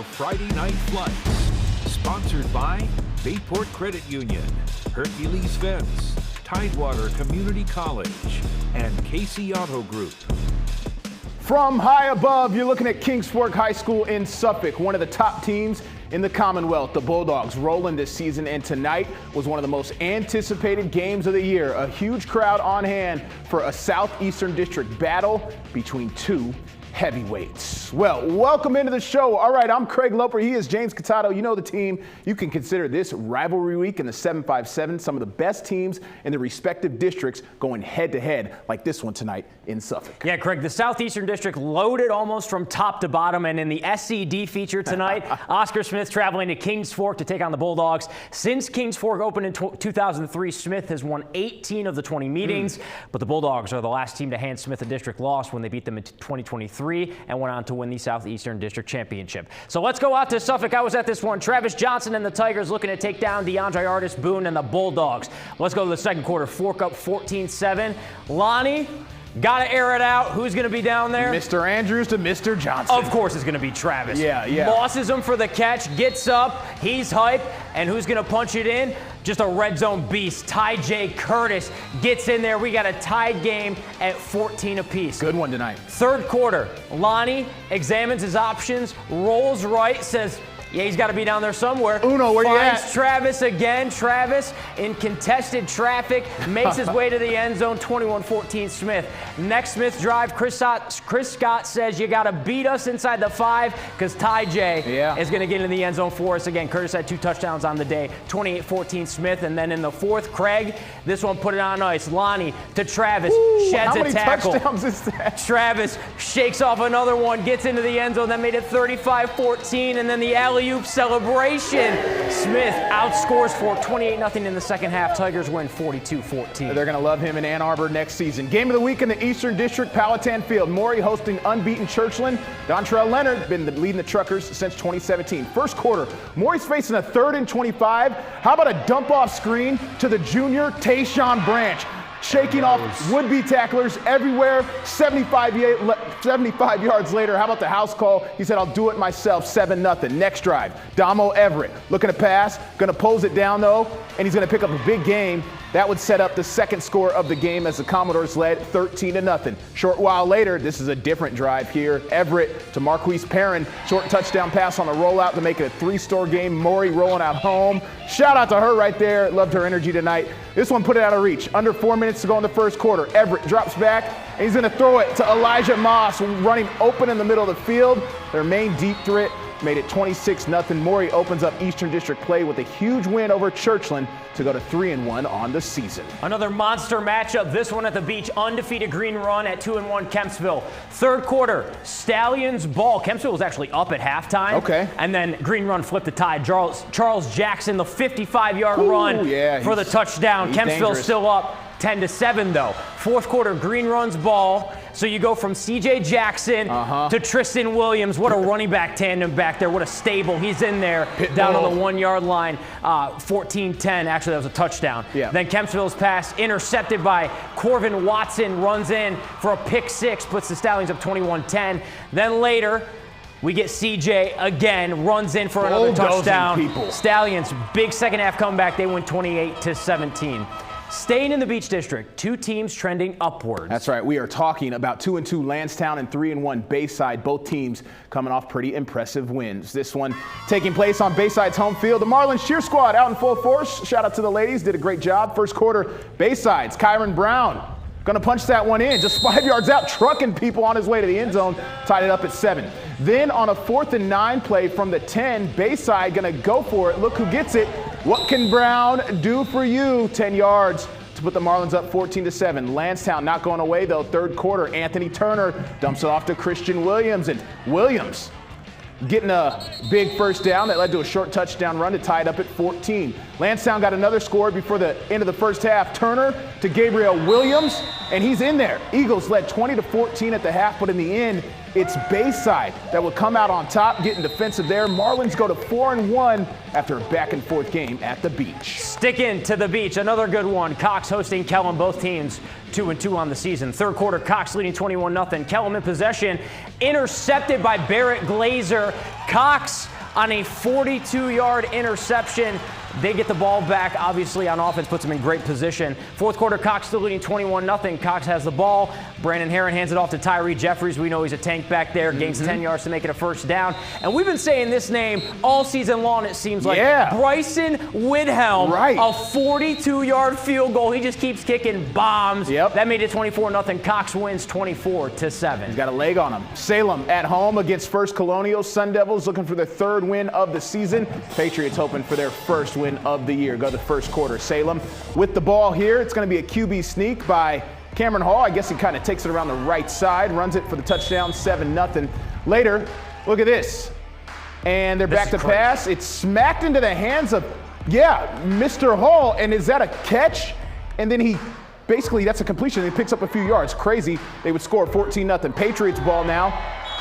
Friday Night Flights. Sponsored by Bayport Credit Union, Hercules Fence, Tidewater Community College, and Casey Auto Group. From high above, you're looking at Kings Fork High School in Suffolk, one of the top teams in the Commonwealth. The Bulldogs rolling this season, and tonight was one of the most anticipated games of the year. A huge crowd on hand for a Southeastern District battle between two heavyweights. Well, welcome into the show. All right, I'm Craig Loper. He is James Catato. You know the team. You can consider this rivalry week in the 757. Some of the best teams in the respective districts going head-to-head like this one tonight in Suffolk. Yeah, Craig, the Southeastern District loaded almost from top to bottom. And in the SCD feature tonight, Oscar Smith traveling to Kings Fork to take on the Bulldogs. Since Kings Fork opened in 2003, Smith has won 18 of the 20 meetings. But the Bulldogs are the last team to hand Smith a district loss when they beat them in 2023. And went on to win the Southeastern District Championship. So let's go out to Suffolk. I was at this one. Travis Johnson and the Tigers looking to take down DeAndre Artis Boone and the Bulldogs. Let's go to the second quarter. Fork up 14-7. Lonnie, got to air it out. Who's going to be down there? Mr. Andrews to Mr. Johnson. Of course it's going to be Travis. Yeah. Bosses him for the catch, gets up, he's hype, and who's going to punch it in? Just a red zone beast. Ty J. Curtis gets in there. We got a tied game at 14 apiece. Good one tonight. Third quarter, Lonnie examines his options, rolls right, says, yeah, he's got to be down there somewhere. Uno, where you at? Finds Travis again. Travis, in contested traffic, makes his way to the end zone, 21-14 Smith. Next Smith drive, Chris Scott says, you got to beat us inside the 5 because Ty J is going to get in the end zone for us again. Curtis had 2 touchdowns on the day, 28-14 Smith. And then in the fourth, Craig, this one put it on ice. Lonnie to Travis, sheds a tackle. How many touchdowns is that? Travis shakes off another one, gets into the end zone. That made it 35-14. And then the alley-oop celebration. Smith outscores Fork 28-0 in the second half. Tigers win 42-14. They're going to love him in Ann Arbor next season. Game of the week in the Eastern District, Powhatan Field. Maury hosting unbeaten Churchland. Dontrell Leonard been leading the Truckers since 2017. First quarter, Maury's facing a 3rd and 25. How about a dump-off screen to the junior Tayshawn Branch? Shaking off would-be tacklers everywhere. 75 yards later, how about the house call? He said, I'll do it myself, 7-0. Next drive, Damo Everett looking to pass, going to pose it down though, and he's going to pick up a big game. That would set up the second score of the game as the Commodores led 13-0. Short while later, this is a different drive here. Everett to Marquise Perrin. Short touchdown pass on the rollout to make it a 3-score game. Maury rolling out home. Shout out to her right there. Loved her energy tonight. This one put it out of reach. Under 4 minutes to go in the first quarter. Everett drops back, and he's going to throw it to Elijah Moss, running open in the middle of the field. Their main deep threat made it 26-0. Maury opens up Eastern District play with a huge win over Churchland to go to 3-1 on the season. Another monster matchup, this one at the beach. Undefeated Green Run at 2-1 Kempsville. Third quarter, Stallions ball. Kempsville was actually up at halftime. Okay. And then Green Run flipped the tide. Charles Jackson, the 55-yard run for the touchdown. Kempsville dangerous. still up 10-7 though. Fourth quarter, Green Run's ball. So you go from C.J. Jackson to Tristan Williams. What a running back tandem back there. What a stable. He's in there down on the 1-yard line. 14-10. Actually, that was a touchdown. Yeah. Then Kempsville's pass intercepted by Corvin Watson. Runs in for a pick 6. Puts the Stallions up 21-10. Then later, we get CJ again, runs in for another touchdown. Stallions, big second half comeback. They win 28-17. Staying in the Beach District, 2 teams trending upwards. That's right. We are talking about 2-2 Lansdowne and 3-1 Bayside. Both teams coming off pretty impressive wins. This one taking place on Bayside's home field. The Marlins cheer squad out in full force. Shout out to the ladies. Did a great job. First quarter, Bayside's Kyron Brown going to punch that one in. Just 5 yards out, trucking people on his way to the end zone. Tied it up at 7. Then on a 4th and 9 play from the 10, Bayside going to go for it. Look who gets it. What can Brown do for you? 10 yards to put the Marlins up 14-7. Lansdowne not going away though. Third quarter, Anthony Turner dumps it off to Christian Williams, and Williams getting a big first down that led to a short touchdown run to tie it up at 14. Lansdowne got another score before the end of the first half. Turner to Gabriel Williams, and he's in there. Eagles led 20-14 at the half, but in the end, it's Bayside that will come out on top, getting defensive there. Marlins go to 4-1 after a back-and-forth game at the beach. Sticking to the beach, another good one. Cox hosting Kellum, both teams 2-2 on the season. Third quarter, Cox leading 21-0. Kellum in possession, intercepted by Barrett Glazer. Cox on a 42-yard interception. They get the ball back, obviously, on offense, puts them in great position. Fourth quarter, Cox still leading 21-0. Cox has the ball. Brandon Herron hands it off to Tyree Jeffries. We know he's a tank back there. Gains 10 yards to make it a first down. And we've been saying this name all season long, it seems like. Bryson Widhelm, a 42-yard field goal. He just keeps kicking bombs. That made it 24-0. Cox wins 24-7. He's got a leg on him. Salem at home against First Colonial. Sun Devils looking for their third win of the season. Patriots hoping for their first win of the year. Go to the first quarter. Salem with the ball here. It's going to be a QB sneak by Cameron Hall. I guess he kind of takes it around the right side, runs it for the touchdown, 7-0. Later, look at this. And they're back to pass. It's smacked into the hands of, Mr. Hall. And is that a catch? And then he basically, that's a completion. He picks up a few yards. Crazy. They would score 14-0. Patriots ball now.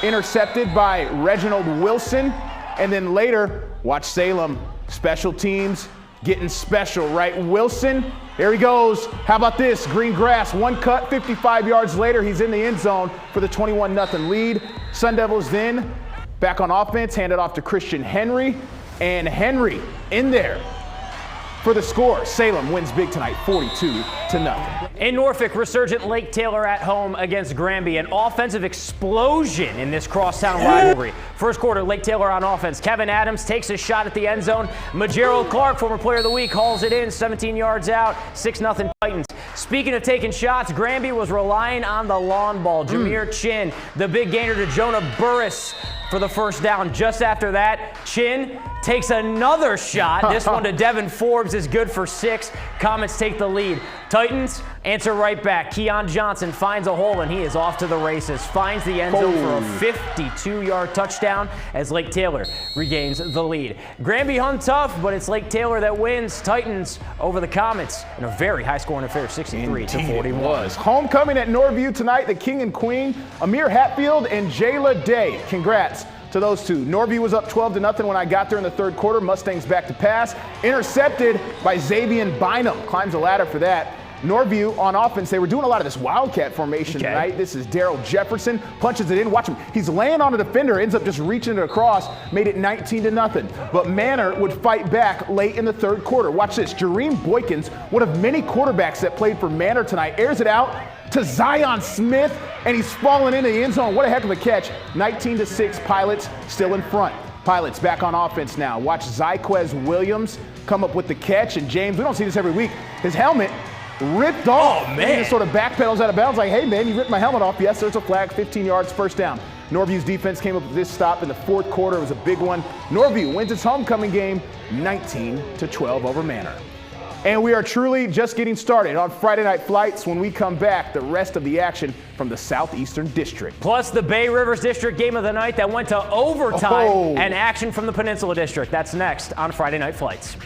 Intercepted by Reginald Wilson. And then later, watch Salem. Special teams getting special, right? Wilson, there he goes. How about this? Green grass, one cut, 55 yards later, he's in the end zone for the 21-0 lead. Sun Devils then back on offense, hand it off to Christian Henry. And Henry in there for the score. Salem wins big tonight, 42-0. In Norfolk, resurgent Lake Taylor at home against Granby. An offensive explosion in this crosstown rivalry. First quarter, Lake Taylor on offense. Kevin Adams takes a shot at the end zone. Majerald Clark, former player of the week, hauls it in, 17 yards out, 6-0 Titans. Speaking of taking shots, Granby was relying on the lawn ball. Jameer Chin, the big gainer to Jonah Burris for the first down. Just after that, Chin takes another shot. This one to Devin Forbes is good for 6. Comets take the lead. Titans answer right back. Keon Johnson finds a hole, and he is off to the races. Finds the end zone for a 52-yard touchdown as Lake Taylor regains the lead. Granby hung tough, but it's Lake Taylor that wins. Titans over the Comets in a very high-scoring affair, 63-41. Homecoming at Norview tonight, the king and queen, Amir Hatfield and Jayla Day. Congrats to those two. Norview was up 12-0 when I got there in the third quarter. Mustangs back to pass. Intercepted by Xavier Bynum. Climbs the ladder for that. Norview on offense, they were doing a lot of this wildcat formation tonight. This is Daryl Jefferson, punches it in. Watch him. He's laying on a defender, ends up just reaching it across, made it 19-0. But Manor would fight back late in the third quarter. Watch this. Jareem Boykins, one of many quarterbacks that played for Manor tonight, airs it out to Zion Smith, and he's falling into the end zone. What a heck of a catch. 19-6, Pilots still in front. Pilots back on offense now. Watch Zyquez Williams come up with the catch, and James, we don't see this every week, his helmet ripped off. Oh, man. He just sort of backpedals out of bounds like, hey, man, you ripped my helmet off. Yes, there's a flag, 15 yards, first down. Norview's defense came up with this stop in the fourth quarter. It was a big one. Norview wins its homecoming game 19-12 over Manor. And we are truly just getting started on Friday Night Flights. When we come back, the rest of the action from the Southeastern District. Plus the Bay Rivers District game of the night that went to overtime and action from the Peninsula District. That's next on Friday Night Flights.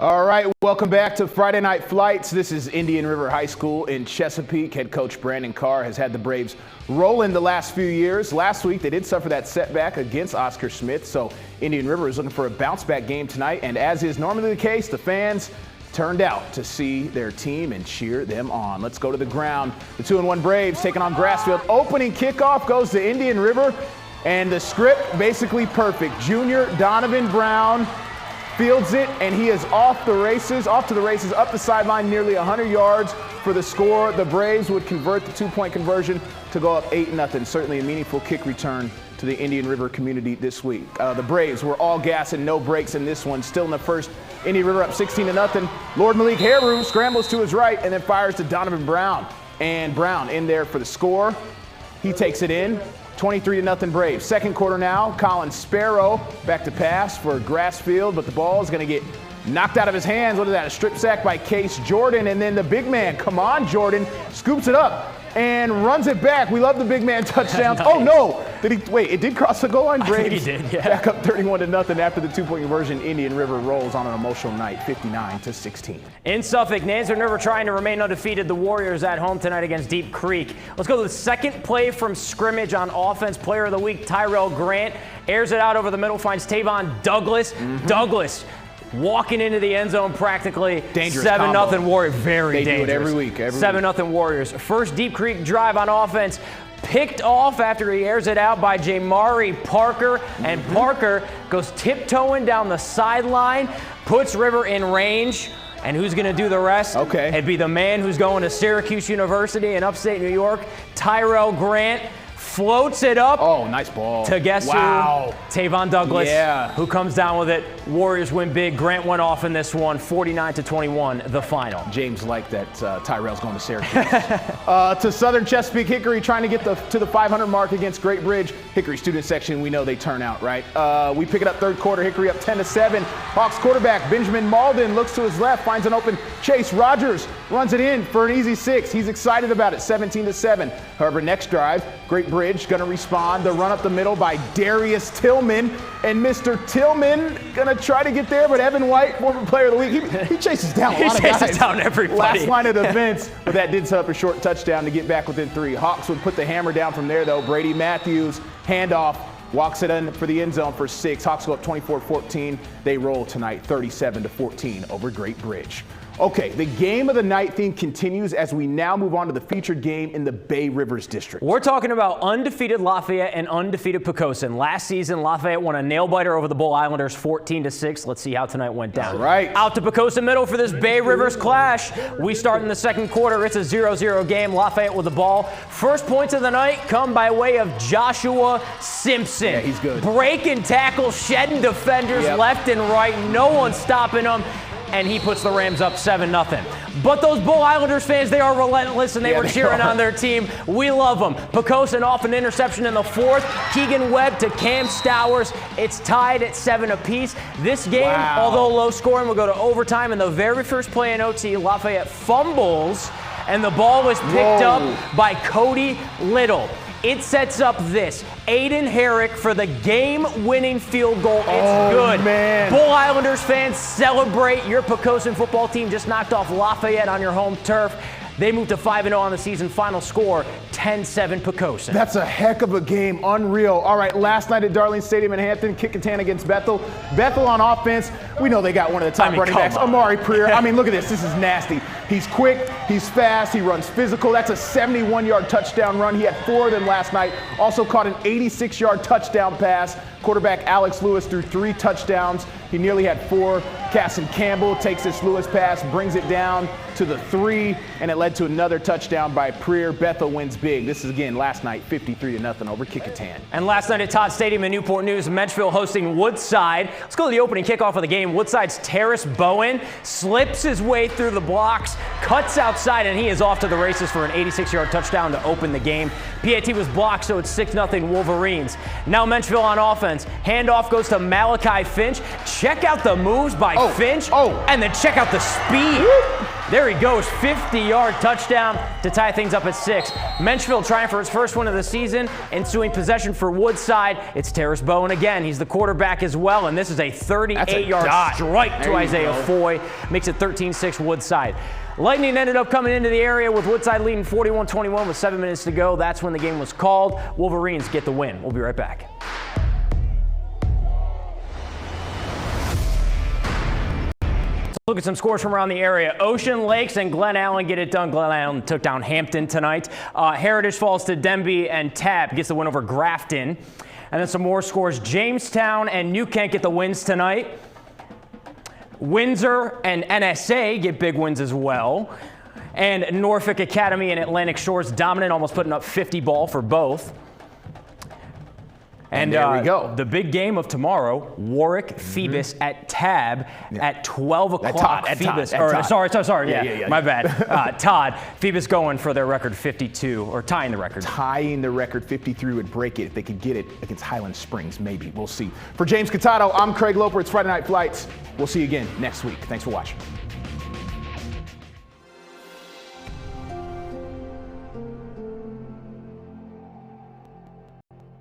All right, welcome back to Friday Night Flights. This is Indian River High School in Chesapeake. Head coach Brandon Carr has had the Braves rolling the last few years. Last week, they did suffer that setback against Oscar Smith, so Indian River is looking for a bounce-back game tonight. And as is normally the case, the fans turned out to see their team and cheer them on. Let's go to the ground. The 2-1 Braves taking on Grassfield. Opening kickoff goes to Indian River, and the script basically perfect. Junior Donovan Brown fields it, and he is off to the races, up the sideline, nearly 100 yards for the score. The Braves would convert the two-point conversion to go up 8-0. Certainly a meaningful kick return to the Indian River community this week. The Braves were all gas and no brakes in this one. Still in the first, Indian River up 16-0. Lord Malik Heru scrambles to his right and then fires to Donovan Brown. And Brown in there for the score. He takes it in. 23-0 Braves. Second quarter now, Colin Sparrow back to pass for Grassfield, but the ball is going to get knocked out of his hands. What is that? A strip sack by Case Jordan, and then the big man, come on Jordan, scoops it up and runs it back. We love the big man touchdowns. Nice. Oh no, it did cross the goal line. Braves I think he did, yeah. Back up 31-0 after the two-point conversion. Indian River rolls on an emotional night, 59-16. In Suffolk, Nancy River trying to remain undefeated. The Warriors at home tonight against Deep Creek. Let's go to the second play from scrimmage on offense. Player of the week, Tyrell Grant, airs it out over the middle, finds Tavon Douglas. Douglas walking into the end zone practically. Dangerous 7-0 Warriors. Very dangerous. They do it every week. 7-0 Warriors. First Deep Creek drive on offense. Picked off after he airs it out by Jamari Parker. And Parker goes tiptoeing down the sideline, puts River in range. And who's going to do the rest? Okay. It'd be the man who's going to Syracuse University in upstate New York, Tyrell Grant. Floats it up. Oh, nice ball. To guess who? Tavon Douglas, who comes down with it. Warriors win big. Grant went off in this one, 49-21, the final. James liked that Tyrell's going to Syracuse. To Southern Chesapeake, Hickory trying to get to the 500 mark against Great Bridge. Hickory student section, we know they turn out, right? We pick it up third quarter, Hickory up 10-7. Hawks quarterback Benjamin Malden looks to his left, finds an open Chase Rogers, runs it in for an easy 6. He's excited about it, 17-7. However, next drive, Great Bridge going to respond. The run up the middle by Darius Tillman. And Mr. Tillman going to try to get there, but Evan White, former player of the week, he chases down a lot of guys. He chases down everybody. Last line of defense, but that did set up a short touchdown to get back within 3. Hawks would put the hammer down from there, though. Brady Matthews, handoff, walks it in for the end zone for 6. Hawks go up 24-14. They roll tonight 37-14 over Great Bridge. Okay, the game of the night theme continues as we now move on to the featured game in the Bay Rivers District. We're talking about undefeated Lafayette and undefeated Poquoson. Last season, Lafayette won a nail-biter over the Bull Islanders 14-6. Let's see how tonight went down. All right. Out to Poquoson Middle for this Bay Rivers clash. We start in the second quarter. It's a 0-0 game. Lafayette with the ball. First points of the night come by way of Joshua Simpson. Yeah, he's good. Breaking tackles, shedding defenders left and right. No one stopping him. And he puts the Rams up 7-0. But those Bull Islanders fans, they are relentless, and they were cheering on their team. We love them. Poquoson off an interception in the 4th. Keegan Webb to Cam Stowers. It's tied at 7 apiece. This game, although low scoring, will go to overtime. In the very first play in OT, Lafayette fumbles, and the ball was picked up by Cody Little. It sets up this. Aiden Herrick for the game-winning field goal. It's good. Man. Bull Islanders fans, celebrate. Your Poquoson football team just knocked off Lafayette on your home turf. They moved to 5-0 on the season. Final score, 10-7 Poquoson. That's a heck of a game. Unreal. All right, last night at Darlene Stadium in Hampton, Kickintan against Bethel. Bethel on offense. We know they got one of the top running backs, Amari Preer. I mean, look at this. This is nasty. He's quick. He's fast. He runs physical. That's a 71-yard touchdown run. He had 4 of them last night. Also caught an 86-yard touchdown pass. Quarterback Alex Lewis threw 3 touchdowns. He nearly had 4. Casson Campbell takes this Lewis pass, brings it down to the 3, and it led to another touchdown by Preer. Bethel wins big. This is, again, last night, 53-0 over Kickintan. And last night at Todd Stadium in Newport News, Menchville hosting Woodside. Let's go to the opening kickoff of the game. Woodside's Terrace Bowen slips his way through the blocks, cuts outside, and he is off to the races for an 86-yard touchdown to open the game. PAT was blocked, so it's 6-0 Wolverines. Now Menchville on offense. Handoff goes to Malachi Finch. Check out the moves by Finch, and then check out the speed. There he goes, 50-yard touchdown to tie things up at 6. Menchville trying for his first win of the season. Ensuing possession for Woodside. It's Terrace Bowen again. He's the quarterback as well, and this is a 38-yard strike to Isaiah Foy. Makes it 13-6 Woodside. Lightning ended up coming into the area with Woodside leading 41-21 with 7 minutes to go. That's when the game was called. Wolverines get the win. We'll be right back. Look at some scores from around the area. Ocean Lakes and Glen Allen get it done. Glen Allen took down Hampton tonight. Heritage falls to Denby, and Tapp gets the win over Grafton. And then some more scores. Jamestown and New Kent get the wins tonight. Windsor and NSA get big wins as well. And Norfolk Academy and Atlantic Shores dominant, almost putting up 50 ball for both. And there we go. The big game of tomorrow, Warwick Phoebus at Tab at 12 o'clock. Sorry. My bad. Todd, Phoebus going for their record 52, or tying the record. Tying the record 53 would break it if they could get it against Highland Springs, maybe. We'll see. For James Catato, I'm Craig Loper. It's Friday Night Flights. We'll see you again next week. Thanks for watching.